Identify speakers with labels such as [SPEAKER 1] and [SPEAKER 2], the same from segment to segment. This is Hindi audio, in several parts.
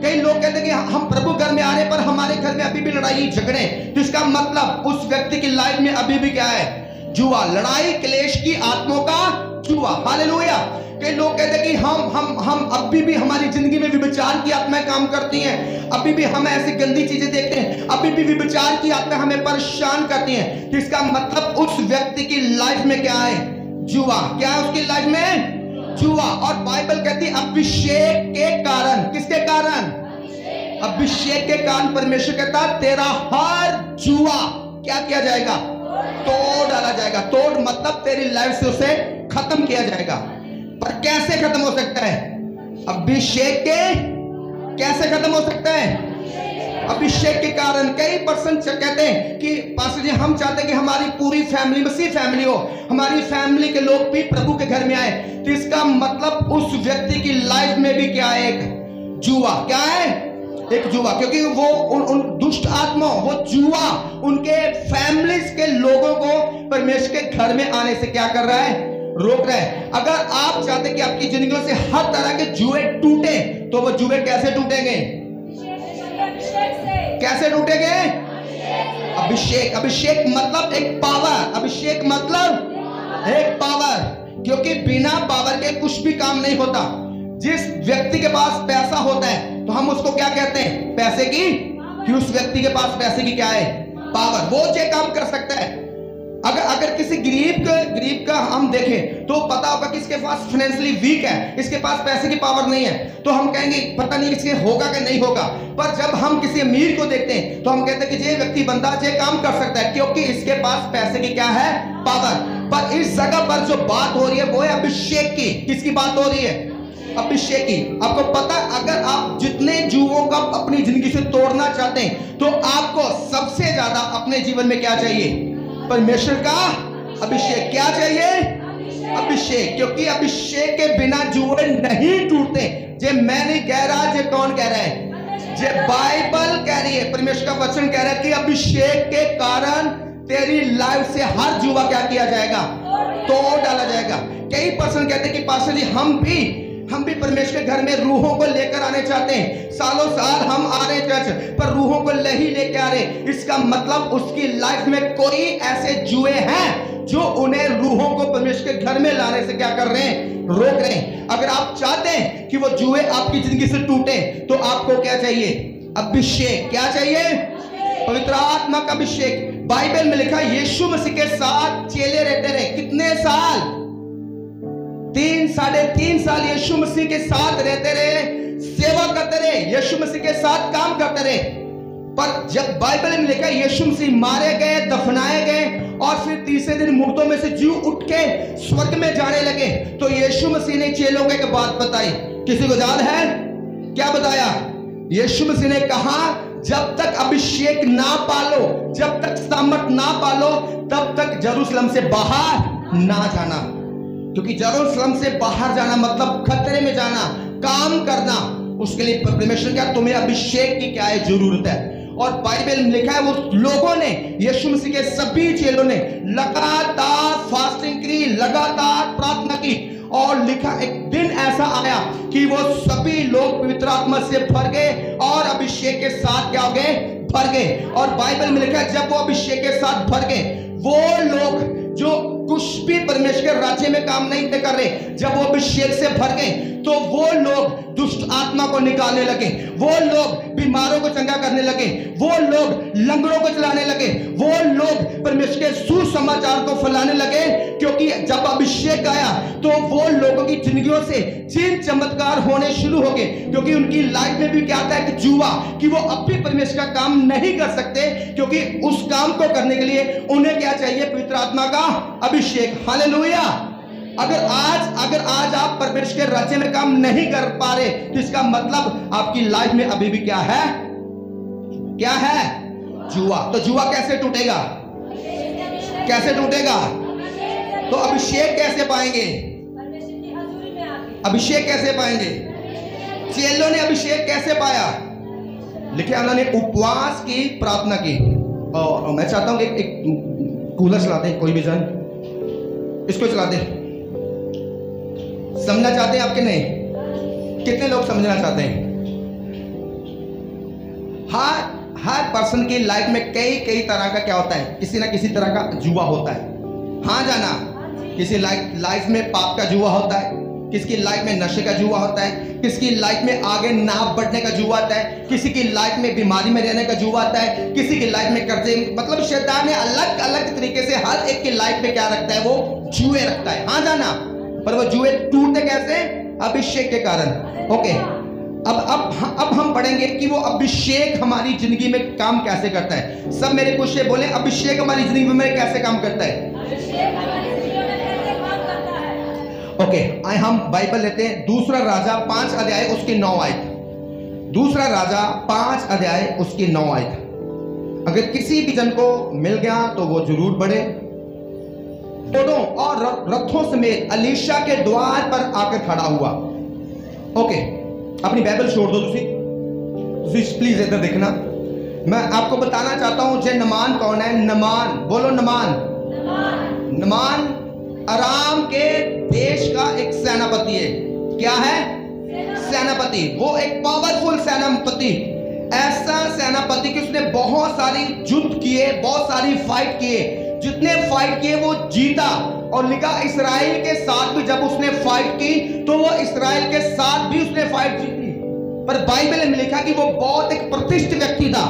[SPEAKER 1] कई लोग कहते हैं कि हम प्रभु घर में आ रहे पर हमारे घर में अभी भी लड़ाई झगड़े, तो इसका मतलब उस व्यक्ति की लाइफ में अभी भी क्या है? जुआ, लड़ाई क्लेश की आत्माओं का जुआ। हालेलुया। कई लोग कहते हैं कि हम अभी भी हमारी जिंदगी में विचार की आत्माएं काम करती हैं, अभी भी हम ऐसी गंदी चीजें देखते हैं, अभी भी विचार की आत्माएं हमें परेशान करती हैं। तो इसका मतलब उस व्यक्ति की लाइफ में क्या है? जुआ। क्या है उसकी लाइफ में? जुआ। और बाइबल कहती है अभिषेक के कारण, किसके कारण? अभिषेक के कारण परमेश्वर कहता तेरा हर जुआ क्या किया जाएगा? तोड़ डाला जाएगा। तोड़ मतलब तेरी लाइफ से उसे खत्म किया जाएगा। पर कैसे खत्म हो सकता है? अभिषेक के कैसे खत्म हो सकता है? अभिषेक के कारण। कई पर्सन कहते हैं कि पास्टर जी हम चाहते हैं कि हमारी पूरी फैमिली मसीह फैमिली हो, हमारी फैमिली के लोग भी प्रभु के घर में आए। तो इसका मतलब उस व्यक्ति की लाइफ में भी क्या है? एक जुआ। क्या है? एक जुआ। क्योंकि वो उन दुष्ट आत्मा, वो जुआ उनके फैमिलीज के लोगों को परमेश्वर के घर में आने से क्या कर रहा है? रोक रहा है। अगर आप चाहते कि आपकी जिंदगी से हर तरह के जुए टूटे, तो वो जुए कैसे टूटेंगे? कैसे टूटेंगे? अभिषेक। अभिषेक मतलब एक पावर। अभिषेक मतलब एक पावर। क्योंकि बिना पावर के कुछ भी काम नहीं होता। जिस व्यक्ति के पास पैसा होता है तो हम उसको क्या कहते हैं? पैसे की। कि उस व्यक्ति के पास पैसे की क्या है? पावर। वो जो काम कर सकता है। अगर किसी गरीब का हम देखें तो पता होगा कि इसके पास फाइनेंशियली वीक है, इसके पास पैसे की पावर नहीं है, तो हम कहेंगे पता नहीं इसके होगा कि नहीं होगा। पर जब हम किसी अमीर को देखते हैं तो हम कहते हैं कि ये व्यक्ति बंदा ये काम कर सकता है, क्योंकि इसके पास पैसे की क्या है? पावर। पर इस जगह पर जो बात हो रही है वो है अभिषेक की। किसकी बात हो रही है? अभिषेक की। आपको पता, अगर आप जितने जुओं का अपनी जिंदगी से तोड़ना चाहते हैं तो आपको सबसे ज्यादा अपने जीवन में क्या चाहिए? परमेश्वर का अभिषेक। क्या चाहिए? अभिषेक। क्योंकि अभिषेक के बिना जुए नहीं टूटते। जे मैं नहीं कह रहा, जे कौन कह रहा है? जे बाइबल कह रही है, परमेश्वर का वचन कह रहा है कि अभिषेक के कारण तेरी लाइफ से हर जुआ क्या किया जाएगा? तोड़ डाला जाएगा। कई पर्सन कहते हैं कि पास्टर जी हम भी परमेश्वर के घर में रूहों को लेकर आने चाहते हैं, सालों साल हम आ रहे चर्च पर रूहों को नहीं लेके आ रहे। इसका मतलब उसकी लाइफ में कोई ऐसे जुए हैं जो उन्हें रूहों को परमेश्वर के घर में लाने से क्या कर रहे हैं? रोक रहे हैं। अगर आप चाहते हैं कि वो जुए आपकी जिंदगी से टूटे तो आपको क्या चाहिए? अभिषेक। क्या चाहिए? पवित्र आत्मा का अभिषेक। बाइबल में लिखा यीशु मसीह के साथ चेले रहते रहे। कितने साल? 3-3.5 साल यीशु मसीह के साथ रहते रहे, सेवा करते रहे, यीशु मसीह के साथ काम करते रहे। पर जब बाइबल में लिखा यीशु मसीह मारे गए, दफनाए गए और फिर तीसरे दिन मुर्दों में से जी उठ के स्वर्ग में जाने लगे, तो यीशु मसीह ने चेलों को एक बात बताई। किसी को याद है? क्या बताया? यीशु मसीह ने कहा जब तक अभिषेक ना पालो, जब तक सामर्थ ना पालो, तब तक यरूशलेम से बाहर ना जाना। क्योंकि यरूशलेम से बाहर जाना मतलब खतरे में जाना, काम करना। उसके लिए परमेश्वर क्या तुम्हें अभिषेक की क्या है? जरूरत है। और बाइबल में लिखा है वो लोगों ने, यीशु मसीह के सभी चेलों ने लगातार फास्टिंग की, लगातार प्रार्थना की, और लिखा एक दिन ऐसा आया कि वो सभी लोग पवित्र आत्मा से भर गए और अभिषेक के साथ क्या हो गए? भर गए। और बाइबल में लिखा है जब वो अभिषेक के साथ भर गए, वो लोग जो कुछ भी परमेश्वर के राज्य में काम नहीं थे कर रहे, जब वो अभिषेक से भर गए तो वो लोग दुष्ट आत्मा को निकालने लगे, वो लोग बीमारों को चंगा करने लगे, वो लोग लंगड़ों को चलाने लगे, वो लोग परमेश्वर के सुसमाचार को फैलाने लगे। क्योंकि जब अभिषेक आया तो वो लोगों की जिंदगियों से चिन्ह चमत्कार होने शुरू हो गए। क्योंकि उनकी लाइफ में भी क्या आता है कि जुआ, कि वो अब भी परमेश्वर का काम नहीं कर सकते, क्योंकि उस काम को करने के लिए उन्हें क्या चाहिए? पवित्र आत्मा का अभिषेक। हालेलुया। अगर आज आप परमेश्वर के राज्य में काम नहीं कर पा रहे तो इसका मतलब आपकी लाइफ में अभी भी क्या है? क्या है? जुआ। तो जुआ कैसे टूटेगा? कैसे टूटेगा? तो अभिषेक कैसे पाएंगे? अभिषेक कैसे पाएंगे? चेलों ने अभिषेक कैसे पाया? लिखे उन्होंने उपवास की, प्रार्थना की। और मैं चाहता हूं एक कूलर चला दे, कोई भी जन इसको चला दे। समझना चाहते हैं आपके? नहीं? कितने लोग समझना चाहते हैं? हर पर्सन की लाइफ में कई कई तरह का क्या होता है, किसी ना किसी तरह का जुआ होता है। हाँ जाना, किसी लाइफ में पाप का जुआ होता है, किसकी लाइफ में नशे का जुआ होता है, किसकी लाइफ में आगे नाप बढ़ने का जुआ आता है, किसी की लाइफ में बीमारी में रहने का जुआ आता है, किसी की लाइफ में कर्जे, मतलब शैतान ने अलग अलग तरीके से हर एक की लाइफ में क्या रखता है, वो जुए रखता है। हाँ जाना, पर वो जुए टूटते कैसे? अभिषेक के कारण। ओके, अब हम पढ़ेंगे कि वो अभिषेक हमारी जिंदगी में काम कैसे करता है। सब मेरे कुछ से बोले, अभिषेक हमारी जिंदगी में कैसे काम करता है? ओके, आए हम बाइबल लेते हैं। दूसरा राजा 5 अध्याय उसकी 9 आयत। दूसरा राजा 5 अध्याय उसकी 9 आयत। अगर किसी भी जन को मिल गया तो वो जरूर बढ़े। घोड़ों और रथों समेत अलीशा के द्वार पर आकर खड़ा हुआ। ओके, अपनी बाइबल छोड़ दो, प्लीज इधर देखना। मैं आपको बताना चाहता हूं जे नमान कौन है। नमान, बोलो नमान। नमान अराम के देश का एक सेनापति है। क्या है? सेनापति। वो एक पावरफुल सेनापति, ऐसा सेनापति कि उसने बहुत सारी युद्ध किए, बहुत सारी फाइट किए। जितने फाइट किए वो जीता। और लिखा इस्राएल के साथ भी जब उसने फाइट की तो वो इस्राएल के साथ भी उसने फाइट जीती। पर बाइबल में लिखा कि वो बहुत एक प्रतिष्ठित व्यक्ति था,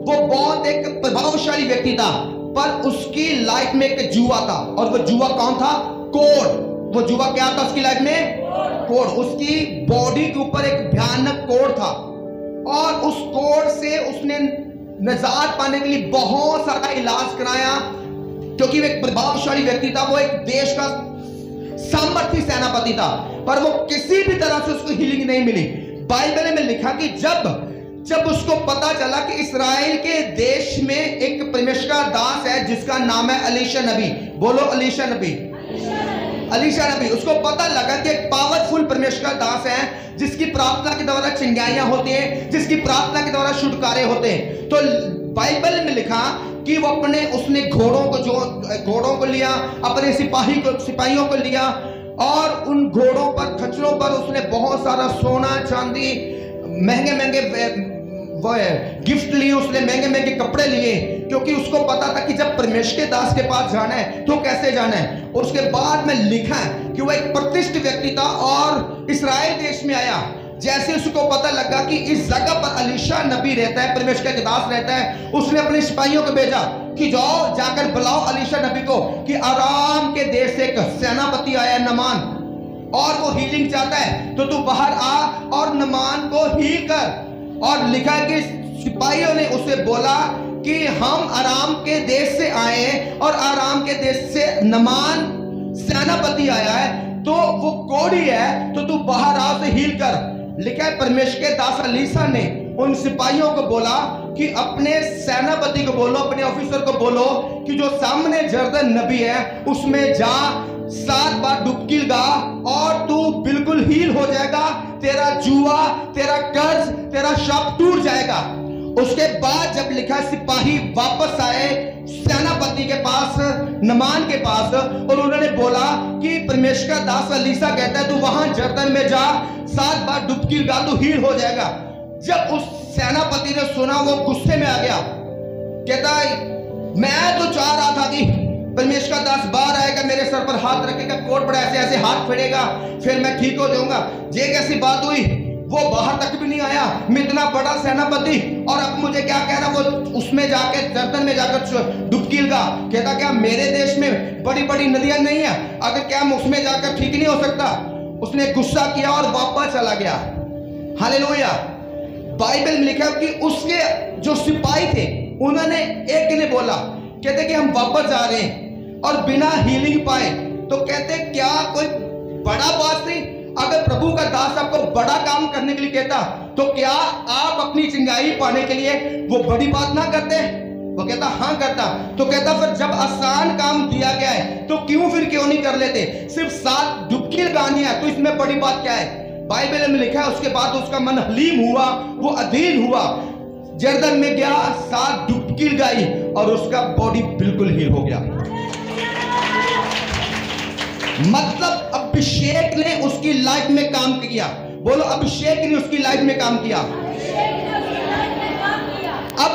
[SPEAKER 1] वो बहुत एक प्रभावशाली व्यक्ति था, पर उसकी लाइफ में एक जुआ था। और वो जुआ कौन था? कोड़। वो जुआ क्या था उसकी लाइफ में? कोड़। उसकी बॉडी के ऊपर एक भयानक कोड़ था और उस कोड़ से उसने निजात पाने के लिए बहुत सारा इलाज कराया, क्योंकि वो एक प्रभावशाली व्यक्ति था, वो एक देश का सामर्थ्य सेनापति था, पर वो किसी भी तरह से उसको हीलिंग नहीं मिली। बाइबल में लिखा कि जब उसको पता चला कि इस्राएल के देश में एक परमेश्वर का दास है जिसका नाम है अलीशा नबी। बोलो अलीशा नबी। अलीशा नबी, उसको पता लगा कि एक पावरफुल परमेश्वर का दास है जिसकी प्रार्थना के द्वारा चिंगारियां होती हैं, जिसकी प्रार्थना के द्वारा छुटकारे होते हैं। तो बाइबल में लिखा कि वो उसने घोड़ों को लिया, अपने सिपाहियों को लिया और उन घोड़ों पर, खच्चरों पर उसने बहुत सारा सोना चांदी, महंगे महंगे गिफ्ट लिए, उसने महंगे महंगे कपड़े लिए, क्योंकि उसको पता था कि जब परमेश्वर के दास के पास जाना है तो कैसे जाना है। और उसके बाद में लिखा है कि वो एक प्रतिष्ठित व्यक्ति था और इस्राएल देश में आया। जैसे उसको पता लगा कि इस जगह पर अलीशा नबी रहता है, परमेश्वर का दास रहता है, उसने अपने सिपाहियों को भेजा कि जाओ जाकर बुलाओ अलीशा नबी को कि आराम के देश से एक सेनापति आया नमान और वो हीलिंग चाहता है, तो तू बाहर आ और नमान को हील कर। और लिखा है कि सिपाहियों ने उसे बोला कि हम आराम के देश से आए और आराम के देश से नमान सेनापति आया है, तो वो कोड़ी है, तो तू बाहर आ उसे हील कर। लिखा है परमेश्वर के दास अलीशा ने उन सिपाहियों को बोला कि अपने सेनापति को बोलो, अपने ऑफिसर को बोलो कि जो सामने जर्दन नबी है उसमें जा, 7 बार डुबकी लगा और तू बिल्कुल हील हो जाएगा। तेरा जुआ, तेरा कर्ज, तेरा शाप टूट जाएगा। उसके बाद जब लिखा सिपाही वापस आए सेनापति के पास, नमान के पास, और उन्होंने बोला कि परमेश्वर का दास अलीशा कहता है तू वहां जर्दन में जा, 7 बार डुबकी लगा, तू हील हो जाएगा। जब उस सेनापति ने सुना वो गुस्से में आ गया, कहता है मैं तो चाह रहा था कि परमेश्वर का दास बाहर आएगा, मेरे सर पर हाथ रखेगा, कोट पर ऐसे ऐसे हाथ फेरेगा, फिर मैं ठीक हो जाऊंगा। ये कैसी बात हुई? वो बाहर तक भी नहीं आया, मैं इतना बड़ा सेनापति, और अब मुझे क्या कह रहा, वो उसमें जाके जर्दन में जाकर डुबकी लगा। कहता क्या मेरे देश में बड़ी बड़ी नदियां नहीं है, अगर क्या मैं उसमें जाकर ठीक नहीं हो सकता? उसने गुस्सा किया और वापस चला गया। हालेलुया। बाइबल में लिखा कि उसके जो सिपाही थे उन्होंने एक ने बोला, कहते कि हम वापस जा रहे हैं और बिना हीलिंग पाए, तो कहते क्या कोई बड़ा बात नहीं, अगर प्रभु का दास आपको बड़ा काम करने के लिए कहता तो क्या आप अपनी चिंगारी पाने के लिए वो बड़ी बात ना करते? वो कहता हाँ करता। तो कहता फिर जब आसान काम दिया गया है तो क्यों नहीं कर लेते? सिर्फ 7 डुबकी लगानी है तो इसमें बड़ी बात क्या है? बाइबल में लिखा है उसके बाद उसका मन हलीम हुआ, वो अधीन हुआ, जर्दन में गया, 7 डुबकी लगाई और उसका बॉडी बिल्कुल हील हो गया। मतलब अभिषेक ने उसकी लाइफ में काम किया। बोलो अभिषेक ने उसकी लाइफ में काम किया। अब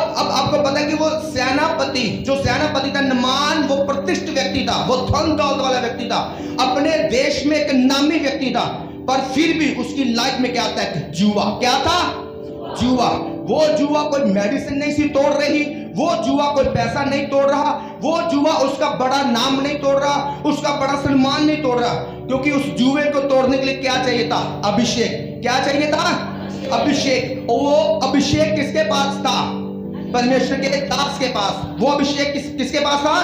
[SPEAKER 1] वो सेनापति, जो सेनापति था नमान, वो प्रतिष्ठित व्यक्ति था, वो धन दौलत वाला व्यक्ति था, अपने देश में एक नामी व्यक्ति था, पर फिर भी उसकी लाइफ में क्या था? जुआ। क्या था? जुआ। वो जुआ कोई मेडिसिन नहीं सी तोड़ रही, वो जुआ कोई पैसा नहीं तोड़ रहा, वो जुआ उसका बड़ा नाम नहीं तोड़ रहा, उसका बड़ा सम्मान नहीं तोड़ रहा, क्योंकि उस जुए को तोड़ने के लिए क्या चाहिए था? अभिषेक। क्या चाहिए था? अभिषेक। और वो अभिषेक किसके पास था? परमेश्वर के दास के पास। वो अभिषेक किसके पास था?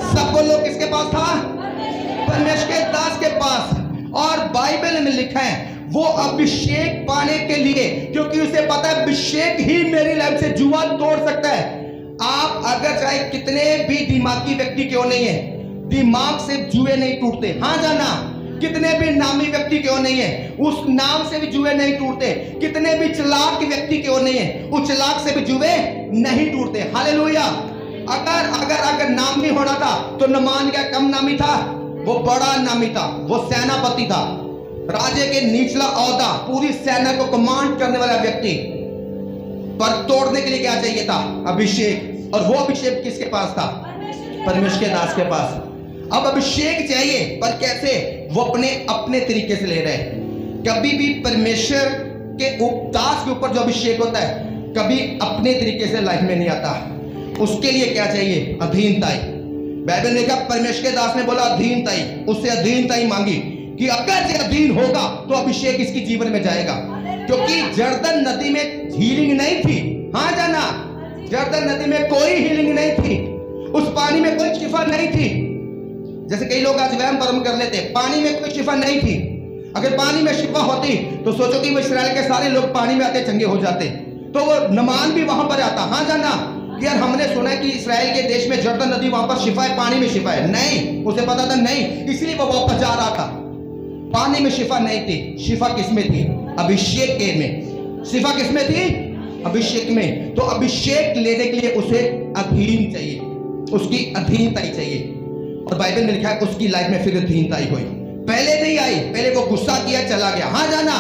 [SPEAKER 1] सब बोलो, किसके पास था? परमेश्वर के दास के पास। और बाइबल में लिखा है वो अभिषेक पाने के लिए, क्योंकि उसे पता है अभिषेक ही मेरी लाइफ से जुआ तोड़ सकता है। आप अगर चाहे कितने भी दिमागी व्यक्ति क्यों नहीं है, दिमाग से जुए नहीं टूटते। हाँ जाना, कितने भी नामी व्यक्ति क्यों नहीं है, उस नाम से भी जुए नहीं टूटते। कितने भी चालाक व्यक्ति क्यों नहीं है, उस चालाक से भी जुए नहीं टूटते। हालेलुया। अगर नाम नहीं होना था तो नमान क्या कम नामी था? वो बड़ा नामी था, वो सेनापति था, राजे के निचला औहदा, पूरी सेना को कमांड करने वाला व्यक्ति। पर तोड़ने के लिए क्या चाहिए था? अभिषेक। और वो अभिषेक किसके पास था? परमेश्वर के दास के पास। अब अभिषेक चाहिए, पर कैसे? वो अपने तरीके से ले रहे हैं। कभी भी परमेश्वर के दास के ऊपर जो अभिषेक होता है, कभी अपने तरीके से लाइफ में नहीं आता। उसके लिए क्या चाहिए? अधीनताई। बाइबल ने कहा, परमेश्वर के दास ने बोला अधीनताई, उससे अधीनताई मांगी कि अगर ये अधीन होगा तो अभिषेक इसकी जीवन में जाएगा। क्योंकि जर्दन नदी में हीलिंग नहीं थी। हाँ जाना, जर्दन नदी में कोई हीलिंग नहीं थी, उस पानी में कोई शिफा नहीं थी। जैसे कई लोग आज वहम भरम कर लेते, पानी में कोई शिफा नहीं थी। अगर पानी में शिफा होती तो सोचो कि वो इस्राएल के सारे लोग पानी में आते चंगे हो जाते, तो वो नमान भी वहां पर आता। हाँ जाना, यार हमने सुना है कि इस्राएल के देश में जर्दन नदी, वहां पर शिफा है, पानी में शिफा है। नहीं, उसे पता था नहीं, इसलिए वो वापस जा रहा था। पानी में शिफा नहीं थी, शिफा किसमें थी? अभिषेक के में। शिफा किसमें थी? अभिषेक में। तो अभिषेक लेने के लिए उसे अधीन चाहिए, उसकी अधीनताई चाहिए। और बाइबल में लिखा है उसकी लाइफ में फिर अधीनताई हुई। पहले नहीं आई, पहले वो गुस्सा किया, चला गया। हाँ जाना,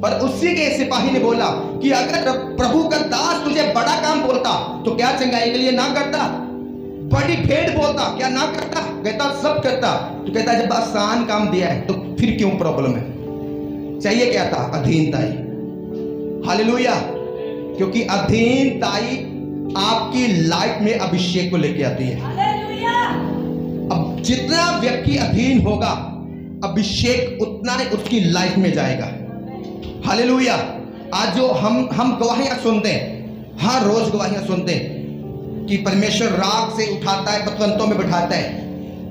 [SPEAKER 1] पर उसी के सिपाही ने बोला कि अगर प्रभु का दास तुझे बड़ा काम बोलता तो क्या चंगाई के लिए ना करता? बड़ी भेंट बोलता, क्या ना करता? कहता सब करता। तो कहता जब आसान काम दिया है तो फिर क्यों प्रॉब्लम है? चाहिए क्या था? अधीनताई। हालेलुया। क्योंकि अधीनताई आपकी लाइफ में अभिषेक को लेके आती है। अब जितना व्यक्ति अधीन होगा, अभिषेक उतना ही उसकी लाइफ में जाएगा। हालेलुया। आज जो हम गवाहियां सुनते हैं, हर रोज गवाहियां सुनते हैं कि परमेश्वर राग से उठाता है, पतवंतों में बिठाता है।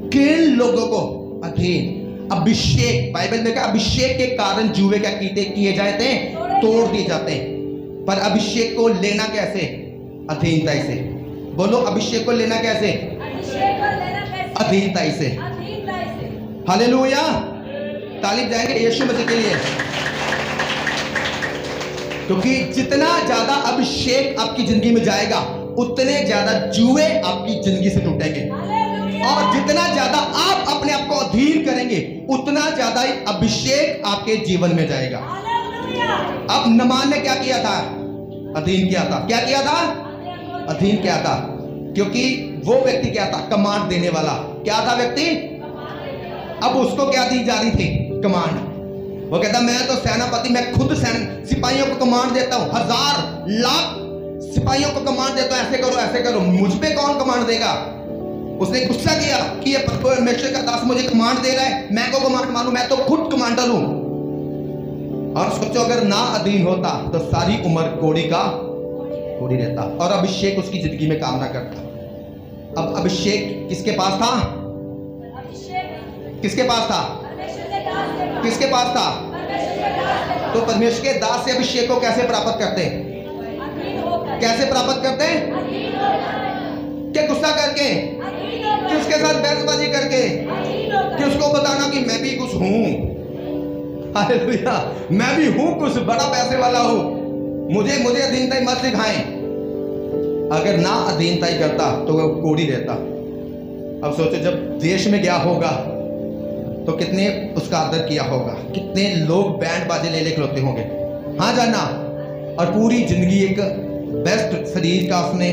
[SPEAKER 1] किन लोगों को? अधीन। अभिषेक, बाइबल में कहा अभिषेक के कारण जुए क्या किए जाते हैं? तोड़ दिए जाते हैं। पर अभिषेक को लेना कैसे? अधीनताई से। बोलो, अभिषेक को लेना कैसे? अधीनताई से। हालेलुया। तालीम जाएंगे यीशु मसीह के लिए। क्योंकि जितना ज्यादा अभिषेक आपकी जिंदगी में जाएगा, उतने ज्यादा जुए आपकी जिंदगी से टूटेंगे। और जितना ज्यादा आप अपने आप को अधीन करेंगे, उतना ज्यादा ही अभिषेक आपके जीवन में जाएगा। अब नमान ने क्या किया था? अधीन किया था। क्या किया था? अधीन किया था। क्योंकि वो व्यक्ति क्या था? कमांड देने वाला। क्या था व्यक्ति? अब उसको क्या दी जा रही थी? कमांड। वो कहता मैं तो सेनापति, मैं खुद सिपाहियों को कमांड देता हूं, 1000 लाख सिपाहियों को कमांड देता हूं, ऐसे करो ऐसे करो, मुझ पे कौन कमांड देगा? उसने गुस्सा किया कि ये परमेश्वर का दास मुझे कमांड दे रहा है, मैं को कमांड मानूं, मैं तो खुद कमांडर हूं। और सोचो अगर ना अधीन होता तो सारी उम्र कोड़ी रहता और अभिषेक उसकी जिंदगी में काम ना करता। अब अभिषेक किसके पास था? किसके पास था? किसके पास था? तो परमेश्वर के दास से अभिषेक को कैसे प्राप्त करते हैं? कैसे प्राप्त करते हैं? क्या गुस्सा करके? कि उसके साथ बहसबाजी करके? कि उसको बताना कि मैं भी कुछ हूं, हालेलुया, मैं भी हूं कुछ बड़ा पैसे वाला हूं, मुझे अधीनताई मत सिखाएं। अगर ना अधीनताई करता तो वो कोड़ी रहता। अब सोचो जब देश में गया होगा तो कितने उसका आदर किया होगा, कितने लोग बैंड बाजे ले लेकर होते होंगे। हाँ जाना, और पूरी जिंदगी एक बेस्ट शरीर का उसने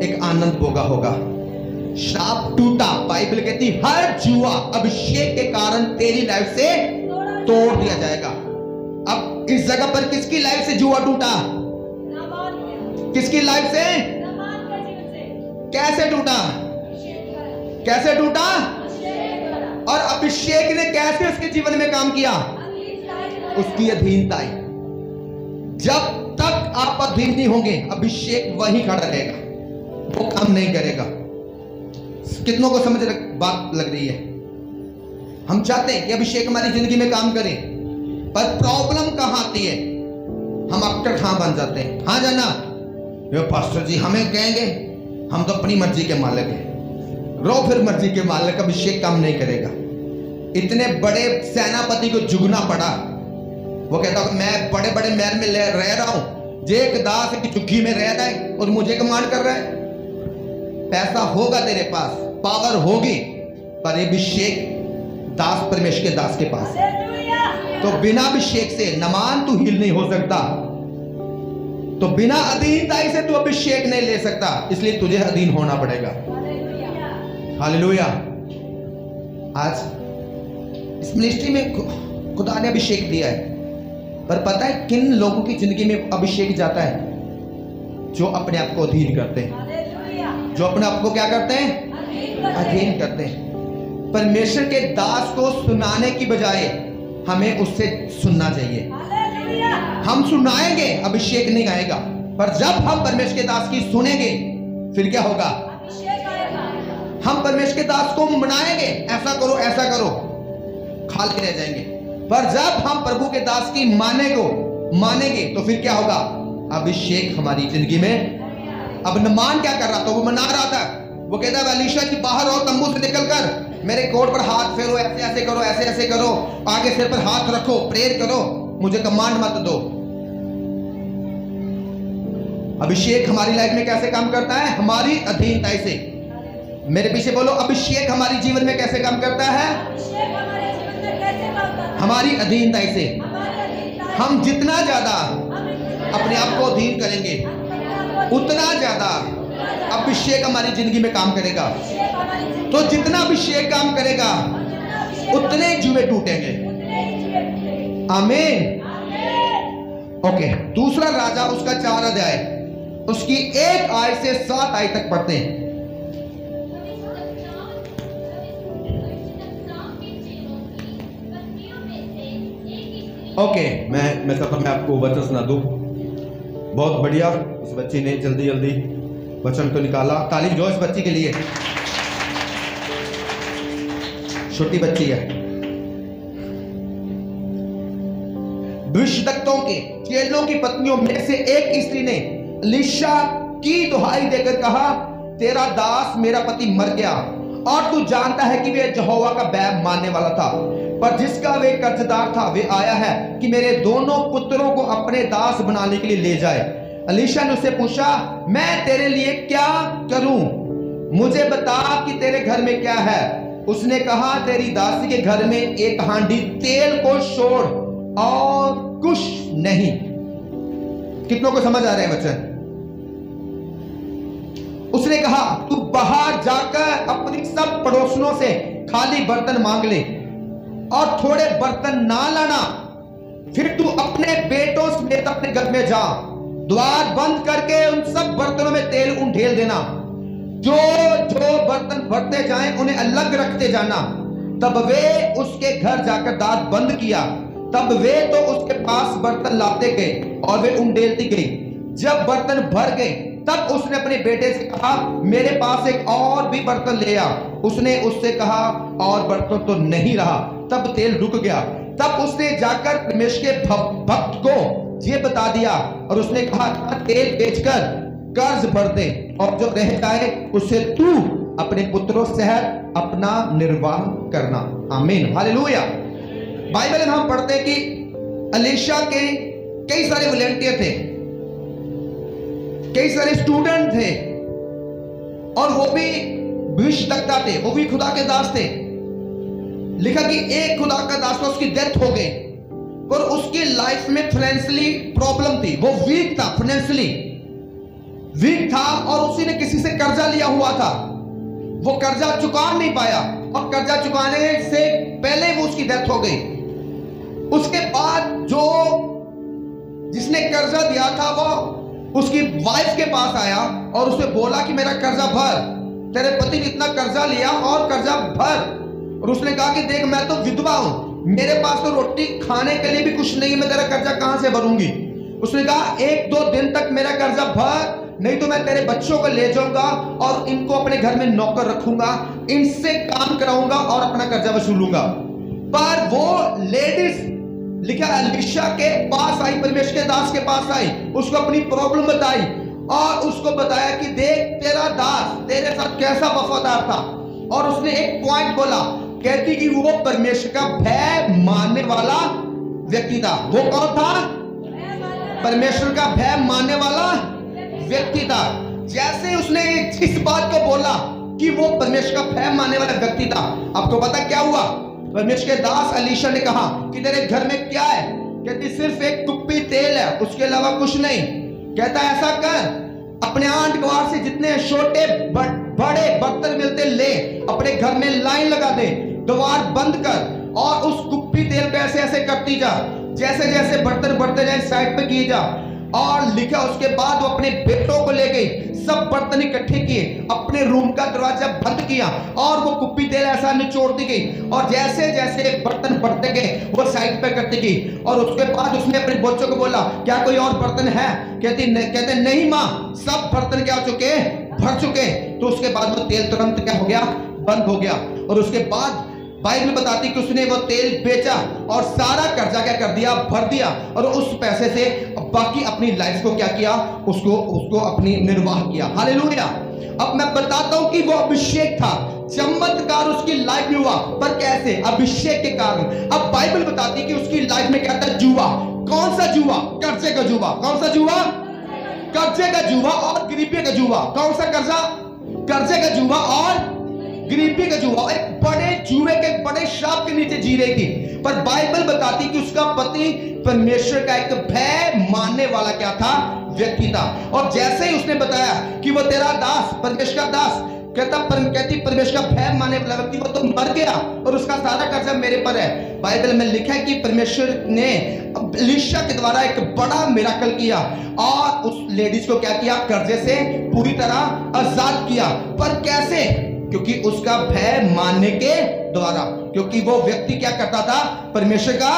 [SPEAKER 1] एक आनंद भोगा होगा। श्राप टूटा, बाइबल कहती हर जुआ अभिषेक के कारण तेरी लाइफ से तोड़ दिया जाएगा। अब इस जगह पर किसकी लाइफ से जुआ टूटा? किसकी लाइफ से? कैसे टूटा? कैसे टूटा? और अभिषेक ने कैसे उसके जीवन में काम किया? उसकी अधीनता। जब तक आप अधीन नहीं होंगे, अभिषेक वहीं खड़ा रहेगा, वो काम नहीं करेगा। कितनों को समझ बात लग रही है? हम चाहते हैं कि अभिषेक हमारी जिंदगी में काम करे, पर प्रॉब्लम कहां आती है? हम अक्टर खां बन जाते हैं। हाँ जाना ये पास्टर जी हमें कहेंगे, हम तो अपनी मर्जी के मालिक हैं। रो फिर मर्जी के मालिक, अभिषेक काम नहीं करेगा। इतने बड़े सेनापति को झुकना पड़ा। वो कहता मैं बड़े बड़े महल में रह रहा हूं, जे एक दास की झुग्गी में रह रहा है और मुझे कमांड कर रहा है। पैसा होगा तेरे पास, पावर होगी, पर अभिषेक दास परमेश्वर के दास के पास है। तो बिना अभिषेक से नमान तू हील नहीं हो सकता। तो बिना अधीनता से तू अभिषेक नहीं ले सकता, इसलिए तुझे अधीन होना पड़ेगा। हालेलुया। आज इस मिनिस्ट्री में खुदा ने अभिषेक दिया है, पर पता है किन लोगों की जिंदगी में अभिषेक जाता है? जो अपने आप को अधीन करते हैं, जो अपने आप को क्या करते हैं? अधीन करते हैं। परमेश्वर के दास को सुनाने की बजाय हमें उससे सुनना चाहिए। हम सुनाएंगे, अभिषेक नहीं आएगा। पर जब हम परमेश्वर के दास की सुनेंगे, फिर क्या होगा? हम परमेश्वर के दास को मनाएंगे, ऐसा करो ऐसा करो, खाली रह जाएंगे। पर जब हम प्रभु के दास की मानेंगे तो फिर क्या होगा? अभिषेक हमारी जिंदगी में। अब नमान क्या कर रहा था? वो मना रहा था। वो कहता है एलीशा जी बाहर आओ, तंबू से निकल कर मेरे कोट पर हाथ फेरो, ऐसे ऐसे करो, ऐसे ऐसे करो, आगे सिर पर हाथ रखो, प्रेयर करो, मुझे कमांड मत दो। अभिषेक हमारी लाइफ में कैसे काम करता है? हमारी अधीनता से। मेरे पीछे बोलो, अभिषेक हमारी जीवन में कैसे काम करता है? हमारी अधीनता से। हम जितना ज्यादा अपने आप को अधीन करेंगे, उतना ज्यादा अभिषेक हमारी जिंदगी में काम करेगा। तो जितना अभिषेक काम करेगा, उतने जुए टूटेंगे। आमीन। ओके, दूसरा राजा उसका 4 अध्याय, उसकी 1 आय से 7 आय तक पढ़ते हैं। ओके, मैं चाहता हूं मैं आपको वचन सुना दूं। बहुत बढ़िया, उस बच्ची ने जल्दी जल्दी वचन को निकाला। तालीम जो इस बच्ची के लिए, छोटी बच्ची है। भविष्यवक्ताओं के चेलों की पत्नियों में से एक स्त्री ने एलीशा की दुहाई देकर कहा, तेरा दास मेरा पति मर गया और तू जानता है कि वह यहोवा का बैर मानने वाला था, पर जिसका वे कर्जदार था वे आया है कि मेरे दोनों पुत्रों को अपने दास बनाने के लिए ले जाए। एलीशा ने उससे पूछा, मैं तेरे लिए क्या करूं? मुझे बता कि तेरे घर में क्या है। उसने कहा, तेरी दासी के घर में एक हांडी तेल को छोड़ और कुछ नहीं। कितनों को समझ आ रहे हैं वचन? उसने कहा, तू बाहर जाकर अपनी सब पड़ोसियों से खाली बर्तन मांग ले और थोड़े बर्तन ना लाना, फिर तू अपने बेटों समेत अपने घर में जा, द्वार बंद करके उन सब बर्तनों में तेल ढेल देना, जो जो बर्तन भरते जाएं उन्हें अलग रखते जाना। तब वे उसके घर जाकर दांत बंद किया। तब वे तो उसके पास बर्तन लाते गए और वे उंडेलती गई। जब बर्तन भर गए तब उसने अपने बेटे से कहा, मेरे पास एक और भी बर्तन ले आ। उसने उससे कहा, और बर्तन तो नहीं रहा। तब तेल रुक गया। तब उसने जाकर परमेश्वर के भक्त को ये बता दिया और उसने कहा, तेल बेचकर कर्ज भर दे और जो रह जाए उससे तू अपने पुत्रों सहित अपना निर्वाह करना। आमीन, हालेलुया। बाइबल में हम पढ़ते हैं कि एलीशा के कई सारे वॉलंटियर थे, कई सारे स्टूडेंट थे, और वो भी भविष्यवक्ता थे, वो भी खुदा के दास थे। लिखा कि एक खुदा का दास था, उसकी डेथ हो गई, पर उसकी लाइफ में फाइनेंशियली प्रॉब्लम थी, वो वीक था फाइनेंशियली। वीक था और उसी ने किसी से कर्जा लिया हुआ था, वो कर्जा चुका नहीं पाया और कर्जा चुकाने से पहले वो उसकी डेथ हो गई। उसके बाद जो जिसने कर्जा दिया था वो उसकी वाइफ के पास आया और उसे बोला कि मेरा कर्जा भर, तेरे पति ने इतना कर्जा लिया और कर्जा भर। और उसने कहा कि देख मैं तो विधवा हूं, मेरे पास तो रोटी खाने के लिए भी कुछ नहीं है, मैं तेरा कर्जा कहां से भरूंगी। उसने कहा 1-2 दिन तक मेरा कर्जा भर, नहीं तो मैं तेरे बच्चों को ले जाऊंगा और इनको अपने घर में नौकर रखूंगा, इनसे काम कराऊंगा और अपना कर्जा वसूलूंगा। पर वो लेडीज लिखा एलीशा के पास आई, परमेश्वर के दास के पास आई, उसको अपनी प्रॉब्लम बताई और उसको बताया कि देख तेरा दास तेरे साथ कैसा वफादार था। और उसने एक पॉइंट बोला, कहती कि वो परमेश्वर का भय मानने वाला व्यक्ति था। वो कौन था? परमेश्वर का भय मानने वाला व्यक्ति था। जैसे उसने इस बात को बोला कि वो परमेश्वर का भय मानने वाला व्यक्ति था, आपको पता क्या हुआ? परमेश्वर के दास एलीशा ने कहा कि तेरे घर में क्या है? कहती सिर्फ एक कुप्पी तेल है, उसके अलावा कुछ नहीं। कहता ऐसा कर, अपने आंट गवार से जितने छोटे बड़े बर्तन मिलते ले, अपने घर में लाइन लगा दे, द्वार बंद कर और उस कुप्पी तेल पे ऐसे ऐसे करती जा, जैसे जैसे बर्तन बढ़ते जाए साइड पे किए जा। और लिखा उसके बाद वो अपने बेटों को ले गई, सब बर्तन इकट्ठे किए, अपने रूम का दरवाजा बंद किया और वो कुप्पी तेल ऐसा निचोड़ती गई और जैसे जैसे बर्तन बढ़ते गए वो साइड पे करती गई। और उसके बाद उसने अपने बच्चों को बोला क्या कोई और बर्तन है? कहते नहीं माँ, सब बर्तन क्या हो चुके, भर चुके। तो उसके बाद वो तेल तुरंत क्या हो गया, बंद हो गया। और उसके बाद बाइबल बताती कि उसने वो तेल बेचा और सारा कर्जा क्या कर दिया, भर दिया। और उस पैसे से बाकी अपनी लाइफ को क्या किया, उसको अपनी निर्वाह किया। हालेलुया। अब मैं बताता हूं कि वो अभिषेक था, चमत्कार उसकी लाइफ में हुआ, पर कैसे? अभिषेक के कारण। अब बाइबल बताती कि उसकी लाइफ में क्या था, जुआ। कौन सा जुआ? कर्जे का जुआ। कौन सा जुआ? कर्जे का जुआ और गरीबी का जुआ। कौन सा कर्जा? कर्जे का जुआ और गरीबी का जुआ। एक बड़े जुए के बड़े श्राप के नीचे जी रही थी। पर बाइबल बताती कि उसका पति परमेश्वर का एक भय मानने वाला क्या था, व्यक्ति था। और जैसे ही उसने बताया कि वो तेरा दास, परमेश्वर का दास, कहती परमेश्वर का भय मानने वाला व्यक्ति वो तो मर गया और उसका सारा कर्जा मेरे पर है। बाइबल में लिखा है कि परमेश्वर ने एलीशा के द्वारा एक बड़ा मिराकल किया और उस लेडीज को क्या किया, कर्जे से पूरी तरह आजाद किया। पर कैसे? क्योंकि उसका भय मानने के द्वारा, क्योंकि वो व्यक्ति क्या करता था, परमेश्वर का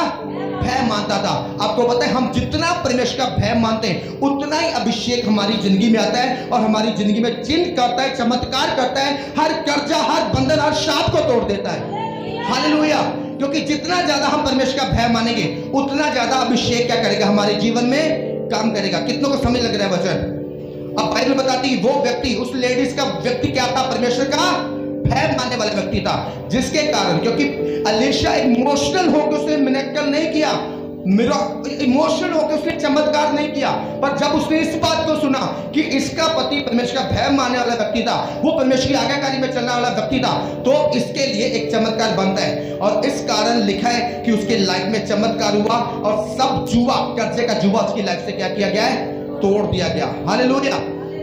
[SPEAKER 1] भय मानता था। आपको पता है हम जितना परमेश्वर का भय मानते हैं उतना ही अभिषेक हमारी जिंदगी में आता है और हमारी जिंदगी में चिन्ह करता है, चमत्कार करता है, हर कर्जा, हर बंधन, हर शाप को तोड़ देता है। हालेलुया। क्योंकि जितना ज्यादा हम परमेश्वर का भय मानेंगे उतना ज्यादा अभिषेक क्या करेगा, हमारे जीवन में काम करेगा। कितनों को समझ लग रहा है वचन? अब बाइबल बताती है वो व्यक्ति, उस लेडीज का व्यक्ति क्या था, परमेश्वर का भय मानने वाला व्यक्ति था। जिसके कारण, क्योंकि एलीशा इमोशनल होकर उसने मिरेकल नहीं किया, इमोशनल होकर उसने चमत्कार नहीं किया, पर जब उसने इस बात को सुना कि इसका पति परमेश्वर का भय मानने वाला व्यक्ति था, वो परमेश्वर की आज्ञाकारी में चलने वाला व्यक्ति था, तो इसके लिए एक चमत्कार बनता है। और इस कारण लिखा है कि उसके लाइफ में चमत्कार हुआ और सब जुआ, कर्जे का जुआ उसकी लाइफ से क्या किया गया है, तोड़ दिया गया। हालेलुया।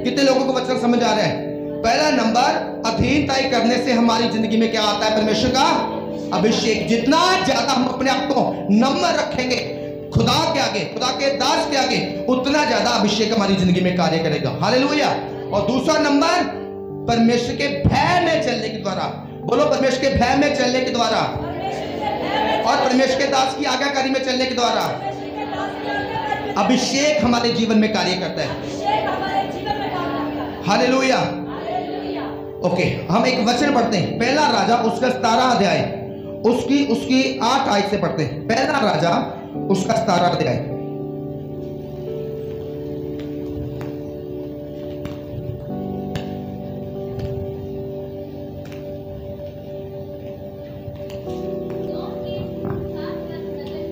[SPEAKER 1] कितने लोगों को वचन समझ आ रहा है? पहला नंबर, अधीनता करने से हमारी जिंदगी में क्या आता है, परमेश्वर का अभिषेक। जितना ज्यादा हम अपने आप को नम्र रखेंगे खुदा के आगे, खुदा के दास के आगे, उतना ज्यादा अभिषेक हमारी जिंदगी में कार्य करेगा। हालेलुया। और दूसरा नंबर, परमेश्वर के भय में चलने के द्वारा। बोलो, परमेश्वर के भय में चलने के द्वारा और परमेश्वर के दास की आज्ञाकारी में चलने के द्वारा अभिषेक हमारे जीवन में कार्य करता है। हालेलुया। ओके, हम एक वचन पढ़ते हैं, पहला राजा उसका 17 अध्याय, उसकी 8 आयत से पढ़ते हैं। पहला राजा उसका 17 अध्याय।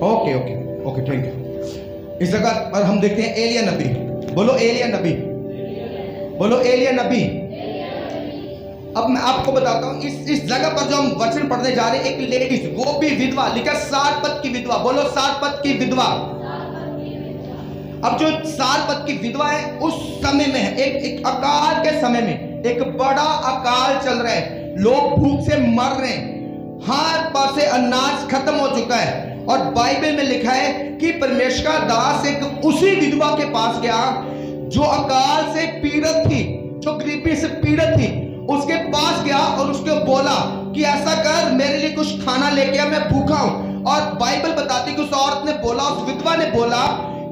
[SPEAKER 1] Okay okay okay, thank you. इस जगह पर हम देखते हैं एलिया नबी। बोलो एलिया नबी, बोलो एलिया नबी। अब मैं आपको बताता हूं इस जगह पर जो हम वचन पढ़ने जा रहे हैं, एक लेडीज, वो भी विधवा, लिखा 7 पद की विधवा। बोलो 7 पद की विधवा। अब जो सारपत की विधवा है उस समय में है, एक अकाल के समय में एक बड़ा अकाल चल रहा है, लोग भूख से मर रहे हैं, हर पास से अनाज खत्म हो चुका है। और बाइबल में लिखा है कि परमेश्वर का दास एक उसी विधवा के पास गया जो अकाल से पीड़ित थी, जो गरीबी से पीड़ित थी, उसके पास गया और उसको बोला कि ऐसा कर, मेरे लिए कुछ खाना लेके आ, मैं भूखा हूं। और बाइबल बताती कि उस औरत ने बोला, उस विधवा ने बोला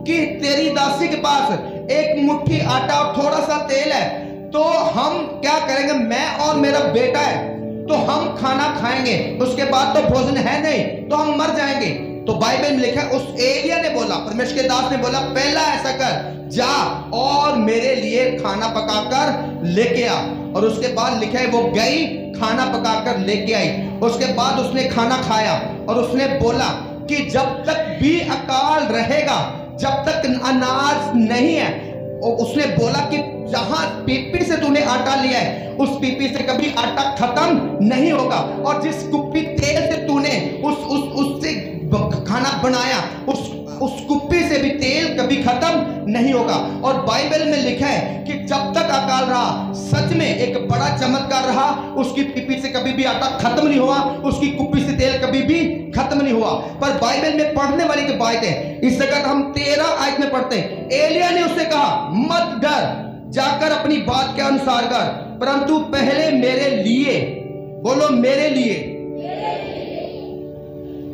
[SPEAKER 1] कि तेरी दासी के पास एक मुट्ठी आटा और थोड़ा सा तेल है, तो हम क्या करेंगे, मैं और मेरा बेटा है तो हम खाना खाएंगे, उसके बाद तो भोजन है नहीं तो हम मर जाएंगे। तो बाइबल में लिखा है उस एलिया ने बोला, परमेश्वर के दास ने बोला, पहला ऐसा कर, जा और मेरे लिए खाना पकाकर लेके आ। और उसके बाद लिखा है वो गई, खाना पकाकर लेके आई। उसके बाद उसने खाना खाया और उसने बोला कि जब तक भी अकाल रहेगा, जब तक अनाज नहीं है, और उसने बोला कि जहां पीपी से तूने आटा लिया है उस पीपी से कभी आटा खत्म नहीं होगा, और जिस कुप्पी तेल से तूने उससे खाना बनाया उस कुप्पी से भी तेल कभी खत्म नहीं होगा। और बाइबल में लिखा है कि जब तक अकाल रहा, सच में एक बड़ा चमत्कार रहा, उसकी पीपी से कभी भी आटा खत्म नहीं हुआ, उसकी कुप्पी से तेल कभी भी खत्म नहीं हुआ। पर बाइबल में पढ़ने वाली की बात है, इस जगह हम 13 आयत में पढ़ते हैं, एलिया ने उससे कहा, मत डर, जाकर अपनी बात के अनुसार कर, परंतु पहले मेरे लिए, बोलो मेरे लिए,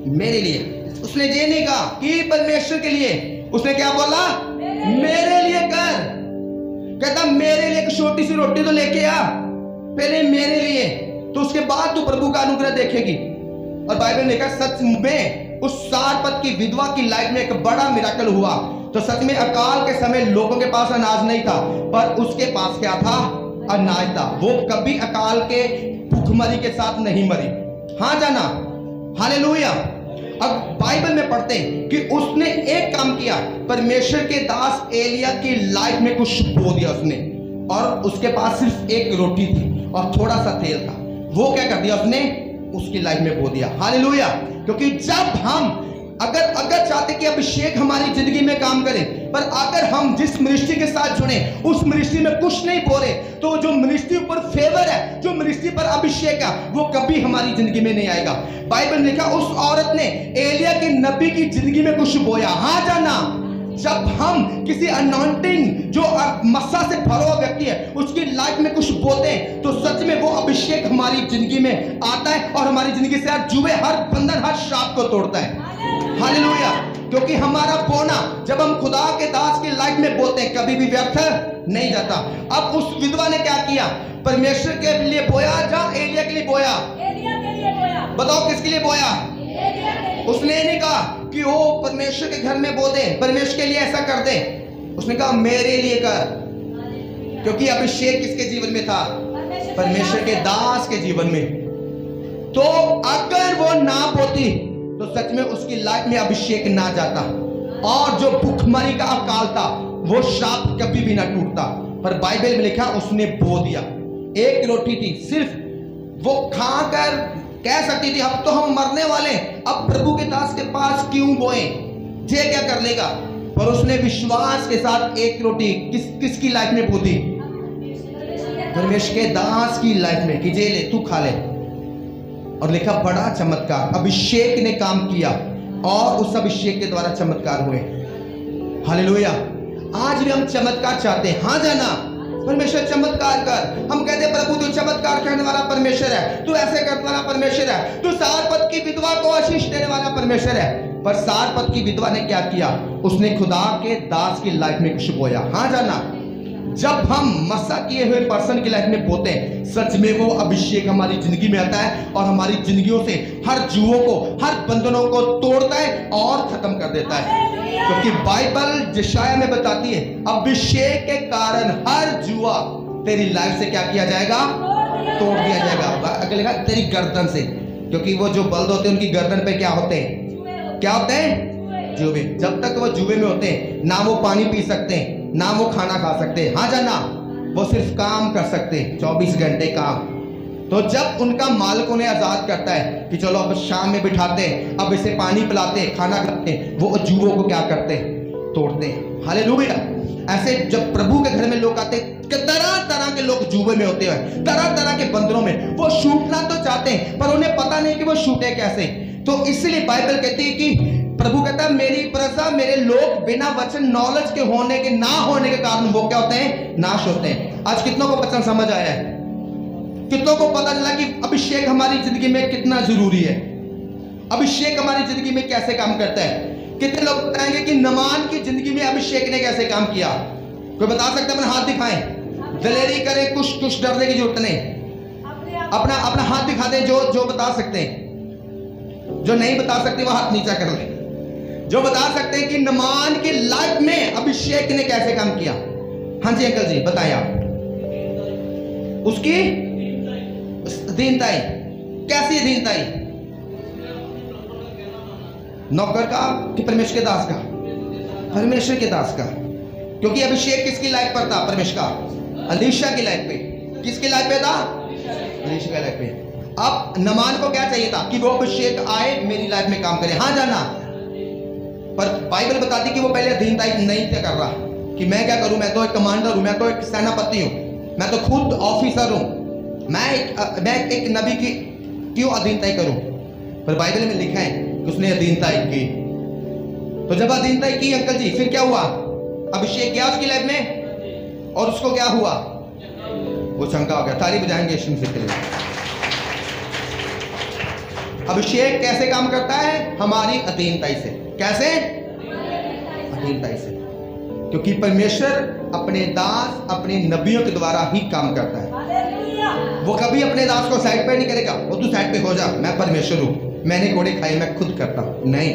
[SPEAKER 1] मेरे लिए। उसने ये नहीं कहा कि परमेश्वर के लिए, उसने क्या बोला, मेरे लिए कर। कहता मेरे लिए एक छोटी सी रोटी तो लेके आ, पहले मेरे लिए, तो उसके बाद तू प्रभु का अनुग्रह देखेगी। और बाइबल ने कहा सच में उस सारपत की विधवा की लाइफ में एक बड़ा मिराकल हुआ। तो सच में अकाल के समय लोगों के पास अनाज नहीं था, पर उसके पास क्या था, अनाज था। वो कभी अकाल के भूखमरी के साथ नहीं मरी। हाँ जाना, हालेलुया। अब बाइबल में पढ़ते हैं कि उसने एक काम किया, परमेश्वर के दास एलिया की लाइफ में कुछ बो दिया उसने, और उसके पास सिर्फ एक रोटी थी और थोड़ा सा तेल था। वो क्या कर दिया उसने, उसकी लाइफ में बो दिया। हालेलुया। क्योंकि जब हम अगर चाहते कि अभिषेक हमारी जिंदगी में काम करे, पर अगर हम जिस मिनिस्ट्री के साथ जुड़े उस मिनिस्ट्री में कुछ नहीं बो रहे, तो जो मिनिस्ट्री पर फेवर है, जो मिनिस्ट्री पर अभिषेक है, वो कभी हमारी जिंदगी में नहीं आएगा। बाइबल ने लिखा उस औरत ने एलिया के नबी की जिंदगी में कुछ बोया। हाँ जाना, जब हम किसी अनॉइंटिंग जो मस्सा से भरा हुआ व्यक्ति है उसकी लाइफ में कुछ बोते हैं, तो सच में वो अभिषेक हमारी जिंदगी में आता है और हमारी जिंदगी से हर जुए, हर बंधन, हर श्राप को तोड़ता है। हालेलुया। क्योंकि हमारा बोना जब हम खुदा के दास की लाइफ में बोलते हैं कभी भी व्यर्थ नहीं जाता। अब उस विधवा ने क्या किया, परमेश्वर के लिए बोया या एलिया के लिए बोया? एलिया के लिए बोया। बताओ किसके लिए बोया? एलिया के लिए। उसने ये नहीं कहा कि वो परमेश्वर के घर में बो दे, परमेश्वर के लिए ऐसा कर दे, उसने कहा मेरे लिए कर। क्योंकि अभिषेक किसके जीवन में था? परमेश्वर के दास के जीवन में। तो अगर वो ना बोती तो सच में उसकी लाइफ में अभिषेक ना जाता, और जो भूखमरी का अकाल था वो श्राप कभी भी ना टूटता। पर बाइबल में लिखा उसने बो दिया। एक रोटी थी सिर्फ, वो खाकर कह सकती थी अब तो हम मरने वाले, अब प्रभु के दास के पास क्यों बोए, ये क्या कर लेगा। पर उसने विश्वास के साथ एक रोटी किसकी लाइफ में बो दी? परमेश्वर के दास की लाइफ में, कि जे ले तू खा ले। और लिखा बड़ा चमत्कार, अभिषेक ने काम किया और उस अभिषेक के द्वारा चमत्कार हुए। हालेलुया। आज भी हम चमत्कार चाहते हैं। हाँ जाना, परमेश्वर चमत्कार कर। हम कहते हैं प्रभु तू चमत्कार करने वाला परमेश्वर है, तू ऐसे करने वाला परमेश्वर है, तू सारपत की विधवा को आशीष देने वाला परमेश्वर है। पर सारपत की विधवा ने क्या किया, उसने खुदा के दास की लाइफ में कुछ बोया। हाँ जाना, जब हम मस्सा किए हुए पर्सन की लाइफ में बोते हैं, सच में वो अभिषेक हमारी जिंदगी में आता है और हमारी जिंदगियों से हर जुओं को, हर बंधनों को तोड़ता है और खत्म कर देता है। क्योंकि बाइबल यशायाह में बताती है अभिषेक के कारण हर जुआ तेरी लाइफ से क्या किया जाएगा, तोड़ दिया जाएगा। अगले लिखा तेरी गर्दन से, क्योंकि वो जो बल्द होते हैं उनकी गर्दन पे क्या होते हैं, क्या होते हैं, जुए। जब तक वो जुए में होते हैं ना वो पानी पी सकते हैं, ना वो खाना खा सकते हैं। हाँ जाना, वो सिर्फ काम कर सकते हैं, 24 घंटे काम। तो जब उनका मालिक उन्हें आजाद करता है कि चलो अब शाम में बिठाते हैं, अब इसे पानी पिलाते हैं, खाना खिलाते हैं, वो जुओं को क्या करते हैं, तोड़ते हैं। हालेलुया। ऐसे जब प्रभु के घर में लोग आते, तरह तरह के लोग जुए में होते हैं, तरह तरह के बंदरों में। वो छूटना तो चाहते हैं पर उन्हें पता नहीं कि वो छूटे कैसे। तो इसलिए बाइबल कहती है कि प्रभु कहता है मेरी प्रजा, मेरे लोग बिना वचन नॉलेज के होने के ना होने के कारण वो क्या होते हैं, नाश होते हैं। आज कितनों को वचन समझ आया है? कितनों को पता चला कि अभिषेक हमारी जिंदगी में कितना जरूरी है? अभिषेक हमारी जिंदगी में कैसे काम करता है? कितने लोग बताएंगे कि नमान की जिंदगी में अभिषेक ने कैसे काम किया? कोई बता सकता है? अपना हाथ दिखाएं, दलेरी करें, कुछ डरने की जरूरत नहीं। अपना अपना हाथ दिखा दें जो बता सकते हैं। जो नहीं बता सकते वो हाथ नीचा कर ले। जो बता सकते हैं कि नमान की लाइफ में अभिषेक ने कैसे काम किया। हाँ जी अंकल जी बताएं आप। उसकी दीनताई, कैसी दीनताई? नौकर का कि परमेश्वर के दास का? परमेश्वर के दास का। क्योंकि अभिषेक किसकी लाइफ पर था? परमेश्वर का, अलीशा की लाइफ पे। किसकी लाइफ पे था? अलीशा की लाइफ पे। अब नमान को क्या चाहिए था? कि वो अभिषेक आए मेरी लाइफ में काम करे। हाँ जाना, पर बाइबल बताती कि वो पहले दीनताई नहीं कर रहा कि मैं क्या करूं, मैं तो एक कमांडर हूं, मैं तो एक सेनापति हूं, मैं तो खुद ऑफिसर हूं, मैं एक नबी की क्यों अधीनताई करूं? पर बाइबल में लिखा है कि उसने अधीनताई की। तो जब अधीनताई की अंकल जी फिर क्या हुआ? अभिषेक गया उसकी लाइफ में और उसको क्या हुआ? वो शंका हो गया। ताली बजाएंगे यीशु मसीह के लिए। अभिषेक कैसे काम करता है? हमारी अधीनताई से। कैसे? अधीनताई से। क्योंकि परमेश्वर अपने दास, अपने नबियों के द्वारा ही काम करता है। वो कभी अपने दास को साइड पे नहीं करेगा, वो तू साइड पे हो जा, मैं परमेश्वर हूं, मैंने घोड़े खाए, मैं खुद करता हूं। नहीं,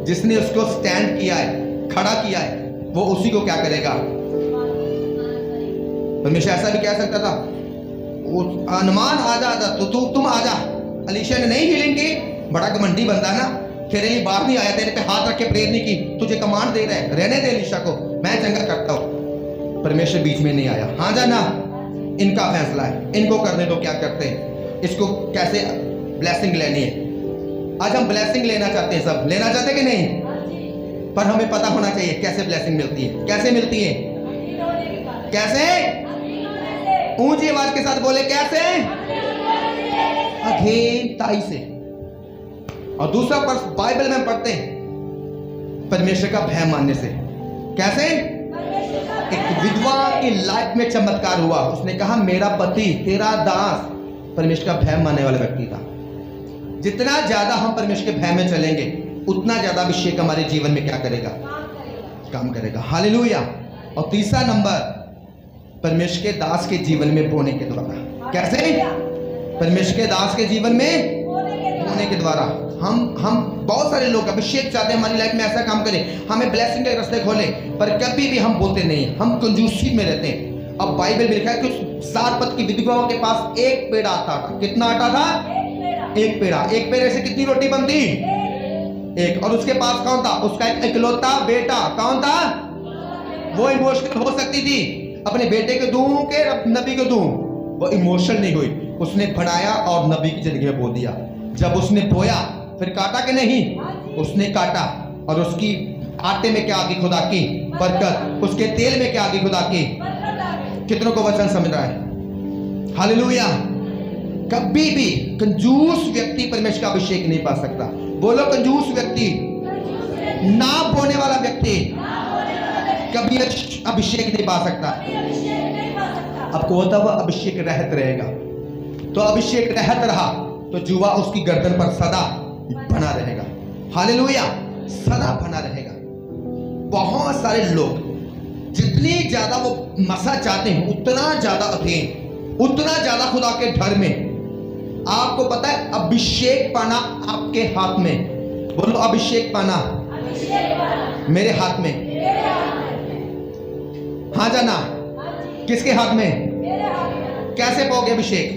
[SPEAKER 1] जिसने उसको स्टैंड किया है, खड़ा किया है, वो उसी को क्या करेगा? परमेश्वर ऐसा भी कह सकता था, अनुमान आजा आजा, तो तुम आजा। अलीशा ने नहीं हीलिंग की, बड़ा घमंडी बंदा है ना, तेरे लिए बाहर नहीं आया, तेरे पे हाथ रख के प्रेयर नहीं की, तुझे कमांड दे रहा है, रहने दे अलीशा को, मैं चंगा करता हूं। परमेश्वर बीच में नहीं आया। हाँ जाना, इनका फैसला है, इनको करने दो क्या करते हैं, इसको कैसे ब्लेसिंग लेनी है। आज हम ब्लेसिंग लेना चाहते हैं, सब लेना चाहते कि नहीं? पर हमें पता होना चाहिए कैसे ब्लेसिंग मिलती है। कैसे मिलती है? कैसे? ऊंची आवाज के साथ बोले, कैसे? अधीनताई से। और दूसरा पर्स बाइबल में पढ़ते हैं परमेश्वर का भय मानने से। कैसे? एक विधवा की लाइफ में चमत्कार हुआ। उसने कहा मेरा पति, तेरा दास परमेश्वर का भय मानने वाला व्यक्ति था। जितना ज्यादा हम परमेश्वर के भय में चलेंगे उतना ज्यादा अभिषेक हमारे जीवन में क्या करेगा? काम करेगा। हालेलुया। और तीसरा नंबर, परमेश्वर के दास के जीवन में बोने के द्वारा। कैसे? परमेश्वर के दास के जीवन में बोने के द्वारा। हम बहुत सारे लोग अभिषेक चाहते हैं हमारी लाइफ में ऐसा काम करें, हमें ब्लेसिंग के रास्ते खोले, पर कभी भी हम बोलते नहीं, हम कंजूसी में रहते हैं। अब बाइबल में लिखा है कि उस सारपत की विधवा के पास एक पेड़ा आता था। कितना आटा था? एक पेड़ा। एक पेड़े से कितनी रोटी बनती? एक। और उसके पास कौन था? उसका एक इकलौता बेटा। कौन था? वो इमोशनल हो सकती थी, अपने बेटे को दूं के नबी को दूं, वो इमोशनल नहीं हुई, उसने बढ़ाया और नबी की जिंदगी में बो दिया। जब उसने बोया फिर काटा कि नहीं? उसने काटा। और उसकी आटे में क्या आगे खुदा की? बरकत। उसके तेल में क्या आगे खुदा की? कितनों को वचन समझ रहा है? हालेलुया। कभी भी कंजूस व्यक्ति परमेश्वर का अभिषेक नहीं पा सकता। बोलो कंजूस व्यक्ति, ना बोने वाला व्यक्ति कभी अभिषेक नहीं पा सकता। आपको होता हुआ अभिषेक रहत रहेगा। तो अभिषेक रहत रहा तो जुआ उसकी गर्दन पर सदा बना रहेगा। हालेलुया। सदा बना रहेगा। बहुत सारे लोग जितनी ज्यादा वो मसा चाहते हैं उतना ज्यादा अधीन, उतना ज्यादा खुदा के डर में। आपको पता है अभिषेक पाना आपके हाथ में। बोलो अभिषेक पाना मेरे हाथ में। हाँ जाना, किसके हाथ में? कैसे पाओगे अभिषेक?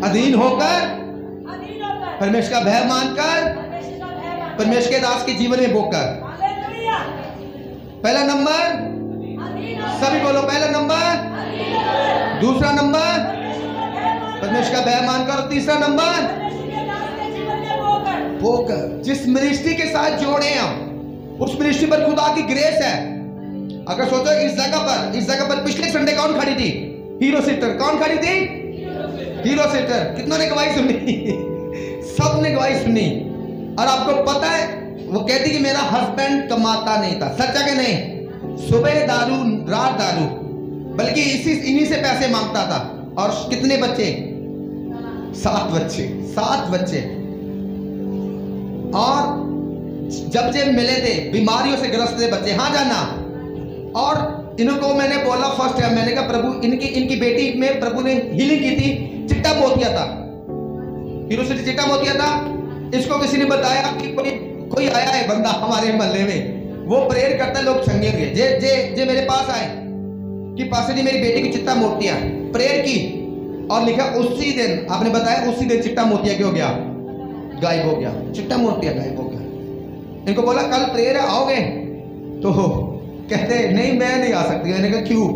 [SPEAKER 1] अधीन होकर, परमेश्वर का भय मानकर, परमेश्वर के दास के जीवन में बोकर। पहला नंबर, सभी बोलो पहला नंबर। दूसरा नंबर परमेश्वर का भय मानकर। तीसरा नंबर बोकर। जिस मिनिस्ट्री के साथ जोड़े हम, उस मिनिस्ट्री पर खुदा की ग्रेस है। अगर सोचो इस जगह पर पिछले संडे कौन खड़ी थी? Hero sister. कौन खड़ी थी? Hero sister. कितनों ने गवाही सुनी? सब ने गवाही सुनी। और आपको पता है वो कहती कि मेरा हस्बैंड कमाता नहीं था। सच्चा कि नहीं? सुबह दारू रात दारू, बल्कि इन्हीं से पैसे मांगता था। और कितने बच्चे? 7 बच्चे। 7 बच्चे। और जब मिले थे बीमारियों से ग्रस्त थे बच्चे। हाँ जाना। और इनको मैंने बोला फर्स्ट टाइम, मैंने कहा प्रभु इनकी बेटी में प्रभु ने हीलिंग की थी। चिट्टा मोतिया था, हीरो सिटी चिट्टा मोतिया था। इसको किसी ने बताया कि कोई आया है बंदा हमारे मोहल्ले में, वो प्रेयर करता है, लोग संगे हुए जे मेरे पास आए कि पास्टर जी मेरी बेटी की चिट्टा मोतिया। प्रेयर की और लिखा उसी दिन, आपने बताया उसी दिन चिट्टा मोतिया क्या हो गया? गायब हो गया। चिट्टा मोतिया गायब हो गया। इनको बोला कल प्रेयर है, आओगे? तो कहते नहीं मैं नहीं आ सकती। मैंने कहा क्यों?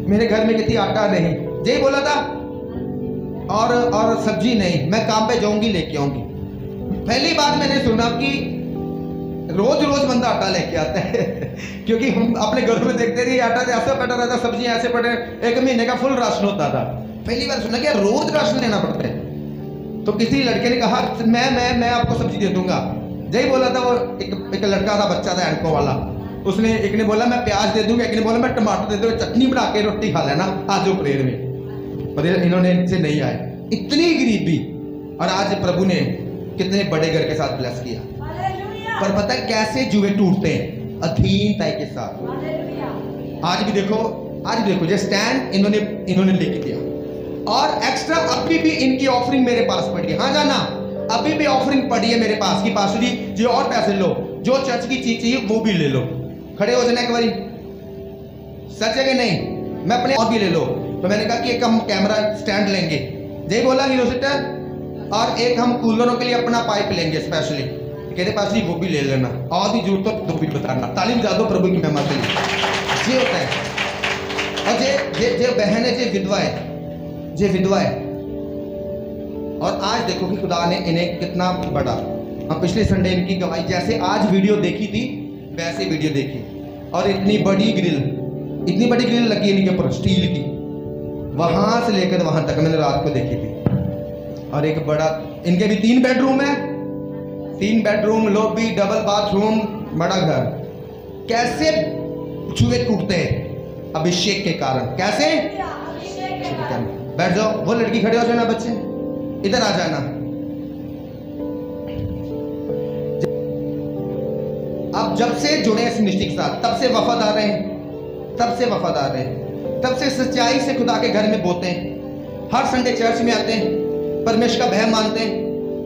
[SPEAKER 1] मेरे घर में कितनी आटा नहीं, यही बोला था। और सब्जी नहीं, मैं काम पे जाऊंगी लेके आऊंगी। पहली बार मैंने सुना कि रोज रोज बंदा आटा लेके आता है क्योंकि हम अपने घरों में देखते थे आटा ऐसा पड़ा रहता, सब्जी ऐसे पड़े, 1 महीने का फुल राशन होता था। पहली बार सुना कि रोज राशन लेना पड़ता है। तो किसी लड़के ने कहा मैं आपको सब्जी दे दूंगा। यही बोला था। वो एक लड़का था, बच्चा था एंको वाला। उसने एक ने बोला मैं प्याज दे दूंगा, एक ने बोला मैं टमाटर दे दूंगा, चटनी बना के रोटी खा लेना आज प्रेयर में। पर इन्होंने इनसे नहीं आए, इतनी गरीबी। और आज प्रभु ने कितने बड़े घर के साथ ब्लेस किया। पर पता है कैसे जुए टूटते हैं? अधीनता के साथ। आज भी देखो जो स्टैंड इन्होंने लेके दिया। और एक्स्ट्रा अभी भी इनकी ऑफरिंग मेरे पास पड़ी है। हाँ जाना, अभी भी ऑफरिंग पड़ी है मेरे पास कि पास्टर जी जो और पैसे लो, जो चर्च की चीज चाहिए वो भी ले लो। खड़े हो जाना एक बारी। सच है कि नहीं? मैं अपने और भी ले लो। तो मैंने कहा कि एक हम कैमरा स्टैंड लेंगे, यही बोला हीरो सिस्टर। और एक हम कूलरों के लिए अपना पाइप लेंगे स्पेशली। कहते पास जी वो भी ले लेना, और भी जरूरत हो तो भी बताना। तालीम जा दो प्रभु की महिमा के लिए। ये होता है। और जे बहन है, जे विधवा है। और आज देखो कि खुदा ने इन्हें कितना बड़ा। हम पिछले संडे इनकी गवाही जैसे आज वीडियो देखी थी वैसे वीडियो देखी। और इतनी बड़ी ग्रिल लगी इनके ऊपर स्टील की, वहां से लेकर वहां तक मैंने रात को देखी थी। और एक बड़ा, इनके भी 3 बेडरूम है, 3 बेडरूम, लॉबी, डबल बाथरूम, बड़ा घर। कैसे चूहे टूटते हैं? अभिषेक के कारण। कैसे? बैठ जाओ, वो लड़की खड़े हो जाना, बच्चे इधर आ जाना। अब जब से जुड़े इस मिनिस्ट्री के साथ तब से वफादार हैं, तब से सच्चाई से खुदा के घर में बोते हैं। हर संडे चर्च में आते हैं, परमेश्वर का भय मानते हैं,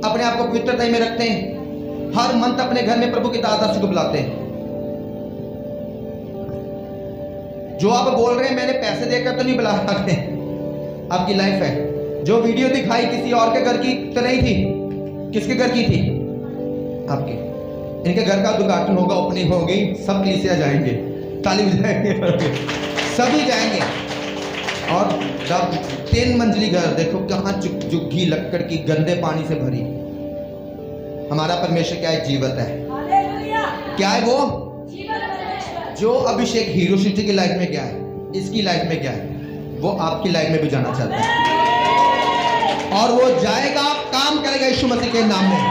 [SPEAKER 1] अपने आप को पवित्रता में रखते हैं। हर मंथ अपने घर में प्रभु की दादासी को बुलाते हैं। जो आप बोल रहे हैं मैंने पैसे देकर तो नहीं बुला रहे, आपकी लाइफ है। जो वीडियो दिखाई किसी और के घर की तो नहीं थी, किसके घर की थी? आपके। इनके घर का उद्घाटन होगा, ओपनिंग होगी, सब कलीसिया जाएंगे, तालीम जाएंगे, सभी जाएंगे। और जब 3 मंजिली घर देखो कहाँ झुग्गी लक्कड़ की गंदे पानी से भरी। हमारा परमेश्वर क्या है? जीवित है। क्या है वो? जो अभिषेक हीरो सिटी की लाइफ में क्या है, इसकी लाइफ में क्या है, वो आपकी लाइफ में भी जाना चाहता है। और वो जाएगा, काम करेगा यीशु मसीह के नाम में।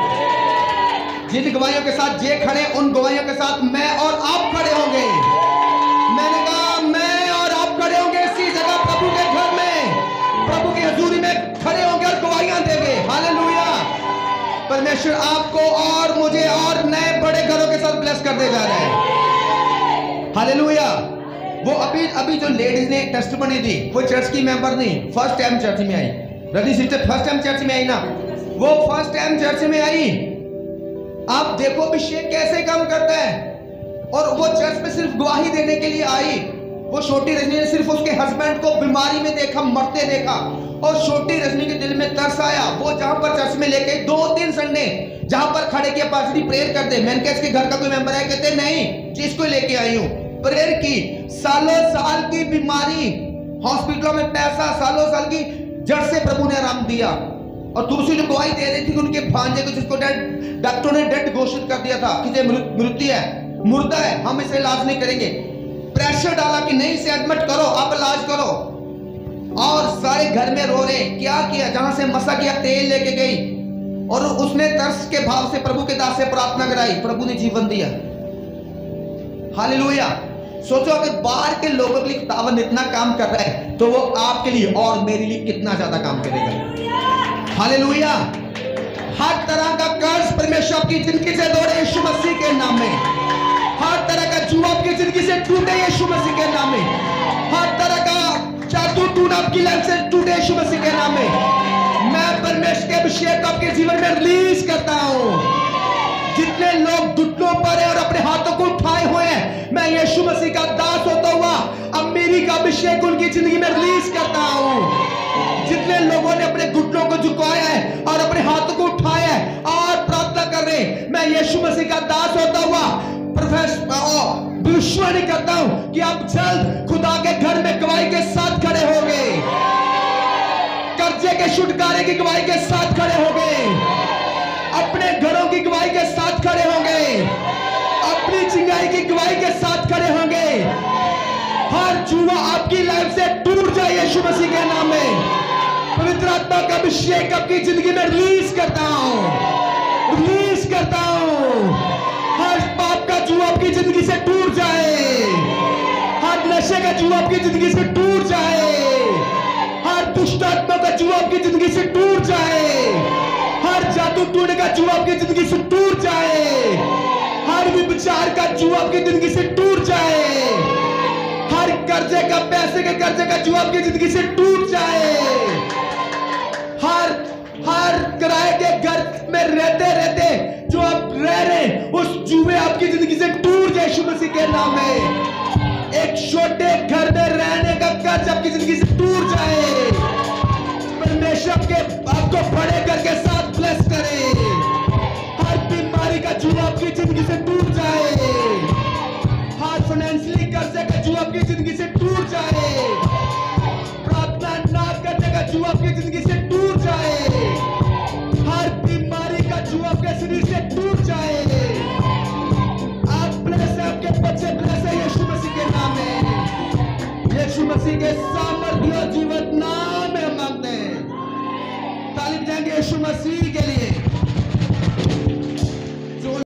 [SPEAKER 1] जिन गवाहियों के साथ जे खड़े, उन गवाहियों के साथ मैं और आप खड़े होंगे। मैंने कहा मैं और आप खड़े होंगे इसी जगह प्रभु के घर में, प्रभु की हजूरी में खड़े होंगे और गवाहियां देंगे। हालेलुया। परमेश्वर आपको और मुझे और नए बड़े घरों के साथ ब्लेस करने जा रहे हैं। हालेलुया। वो अभी जो लेडीज ने टेस्टिमनी दी, वो चर्च की मेंबर नहीं, फर्स्ट टाइम चर्च में आई। Ravi sister first time church में आई ना, वो फर्स्ट टाइम चर्च में आई। आप देखो अभिषेक कैसे काम करता है। और वो चर्च में सिर्फ गवाही देने के लिए आई। वो छोटी रजनी ने सिर्फ उसके हस्बैंड को बीमारी में देखा, मरते देखा, और छोटी रजनी के दिल में तरस आया। वो जहां पर चर्च में लेके 2-3 संडे जहां पर खड़े किया, पास्टर प्रेयर कर दे। मैंने कहा इसके घर का कोई मेंबर है? कहते नहीं, जिसको लेके आई हूं। प्रेयर की, सालों साल की बीमारी, हॉस्पिटलों में पैसा, सालों साल की जड़ से प्रभु ने आराम दिया। और दूसरी जो गवाही दे रही थी कि उनके भांजे को, जिसको डॉक्टरों ने डेड घोषित कर दिया था कि ये मृत्यु है, मुर्दा है, हम इसे इलाज नहीं करेंगे। प्रेशर डाला कि नहीं इसे एडमिट करो, आप इलाज करो। और सारे घर में रो रहे। क्या किया? जहां से मसा किया तेल लेके गई और उसने तरस के भाव से प्रभु के दास से प्रार्थना कराई, प्रभु ने जीवन दिया। हालेलुया। सोचो अगर बाहर के लोगों के लिए खुदावंद इतना काम कर रहा है तो वो आपके लिए और मेरे लिए कितना ज्यादा काम करेगा। हालेलुया। हर तरह का कर्ज परमेश्वर आपकी जिंदगी से तोड़े यीशु मसीह के नाम में। हर तरह का जुआ आपकी जिंदगी से टूटे यीशु मसीह के नाम में। हर तरह का जादू टूट आपकी लाइफ से टूटे यीशु मसीह के नाम में। मैं परमेश्वर के अभिषेक आपके जीवन में रिलीज करता हूं। जितने लोग घुटनों पर है और अपने हाथों को उठाए हुए हैं, मैं यीशु मसीह का दास होता हुआ अब मेरी का अभिषेक उनकी जिंदगी में रिलीज करता हूं। जितने लोगों ने अपने घुटनों को झुकाया है और अपने हाथों को उठाया है और प्रार्थना कर रहे हैं, मैं यीशु मसीह का दास होता हुआ भविष्यवाणी करता हूं कि आप जल्द खुदा के घर में गवाही के साथ खड़े होंगे। कर्जे के छुटकारे की गवाही के साथ खड़े होंगे। अपने घरों की गवाही के साथ खड़े होंगे। अपनी चिंगाई की गवाही के साथ खड़े होंगे। हर जुआ आपकी लाइफ से टूट जाए यीशु मसीह के नाम में। पवित्र आत्मा का अभिषेक आपकी जिंदगी में रिलीज करता हूं, रिलीज करता हूं। हर पाप का जुआ आपकी जिंदगी से टूट जाए। हर नशे का जुआ आपकी जिंदगी से टूट जाए। हर दुष्ट आत्मा का जुआ आपकी जिंदगी से टूट जाए। हर जादू टूटने का जुआ आपकी जिंदगी से टूट जाए। हर विचार का जुआ आपकी जिंदगी से टूट जाए। हर कर्जे का, पैसे के कर्जे का जुआ आपकी जिंदगी से टूट जाए। हर किराए के घर में रहते रहते जो आप रह रहे हैं उस जुए आपकी जिंदगी से टूट जाए यीशु मसीह के नाम में। एक छोटे घर में रहने का कर्ज आपकी जिंदगी से टूट जाए। परमेश्वर आपको बड़े घर के साथ ब्लेस करे। हर बीमारी का जुआ आपकी जिंदगी से टूट जाए। हर फाइनेंशियली कर्जे का जुआ आपकी जिंदगी से टूट जाए। प्रार्थना ना करने का जुआ आपकी जिंदगी से टूट जाए। हर बीमारी का जुआ आपके शरीर से टूट जाए। आप ब्लेस है, आपके बच्चे ब्लेस है यीशु मसीह के नाम में। यीशु मसीह के सामर्थ्य जीवन नाम में मांगते हैं। ताली बजाएंगे यीशु मसीह के लिए।